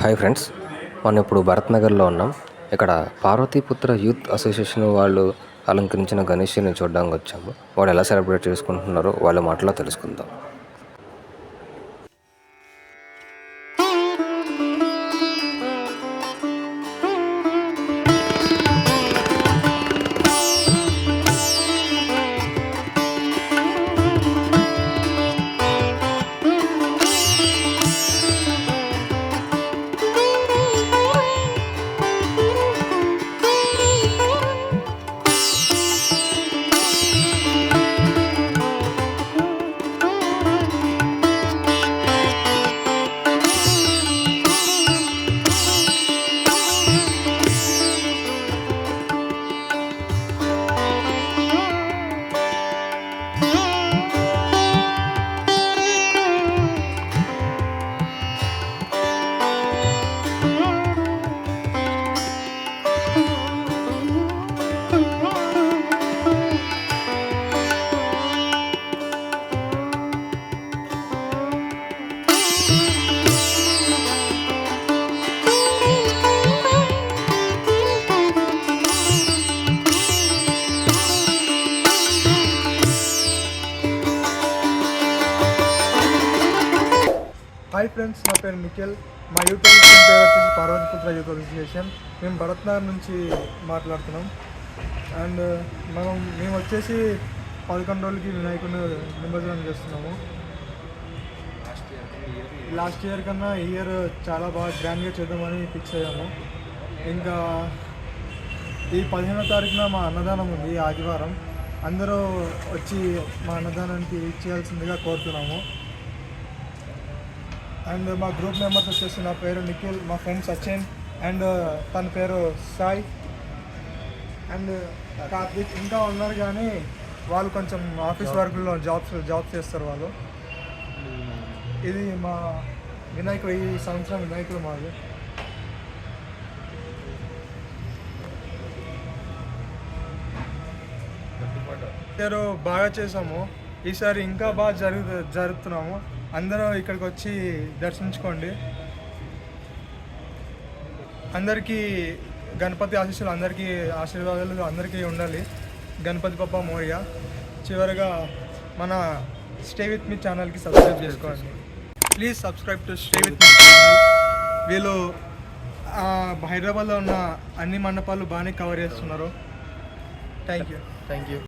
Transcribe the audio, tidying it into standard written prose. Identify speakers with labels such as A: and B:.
A: Hi friends, మనం ఇప్పుడు భరత్ నగర్లో ఉన్నాం. ఇక్కడ పార్వతీపుత్ర యూత్ అసోసియేషన్ వాళ్ళు అలంకరించిన గణేష్ని చూడడానికి వచ్చాము. వాళ్ళు ఎలా సెలబ్రేట్ చేసుకుంటున్నారో వాళ్ళ మాటలో తెలుసుకుందాం.
B: హాయ్ ఫ్రెండ్స్, నా పేరు నిఖిల్. మా యూత్ అసోసియేషన్ పేరు వచ్చేసి పార్వతీపుత్ర యూత్ అసోసియేషన్. మేము భరత్ నగర్ నుంచి మాట్లాడుతున్నాం. అండ్ మేము వచ్చేసి 11 రోజులకి వినాయకుడిని నిమజ్జనం చేస్తున్నాము. లాస్ట్ ఇయర్ కన్నా ఈ ఇయర్ చాలా బాగా గ్రాండ్గా చేద్దామని ఫిక్స్ అయ్యాము. ఇంకా ఈ 15వ తారీఖున మా అన్నదానం ఉంది, ఆదివారం. అందరూ వచ్చి మా అన్నదానానికి ఇచ్చేయాల్సిందిగా కోరుతున్నాము. అండ్ మా గ్రూప్ మెంబర్స్ వచ్చేసి నా పేరు నిఖిల్, మా ఫ్రెండ్ సచిన్, అండ్ తన పేరు సాయి అండ్ కార్తిక్. ఇంకా ఉన్నారు కానీ వాళ్ళు కొంచెం ఆఫీస్ వర్క్లో జాబ్స్ చేస్తారు వాళ్ళు. ఇది మా వినాయకుడు, ఈ సంవత్సరం వినాయకుడు మాది. ఇద్దరు బాగా చేసాము, ఈసారి ఇంకా బాగా జరుపుతున్నాము. అందరూ ఇక్కడికి వచ్చి దర్శించుకోండి. అందరికీ గణపతి ఆశీస్సులు, అందరికీ ఆశీర్వాదాలు అందరికీ ఉండాలి. గణపతి బప్పా మోరియా. చివరిగా మన స్టే విత్ మీ ఛానల్కి సబ్స్క్రైబ్ చేసుకోండి. Please subscribe to stay with me channel. వీళ్ళు హైదరాబాద్లో ఉన్న అన్ని మండపాలు బాగానే కవర్ చేస్తున్నారు. Thank you.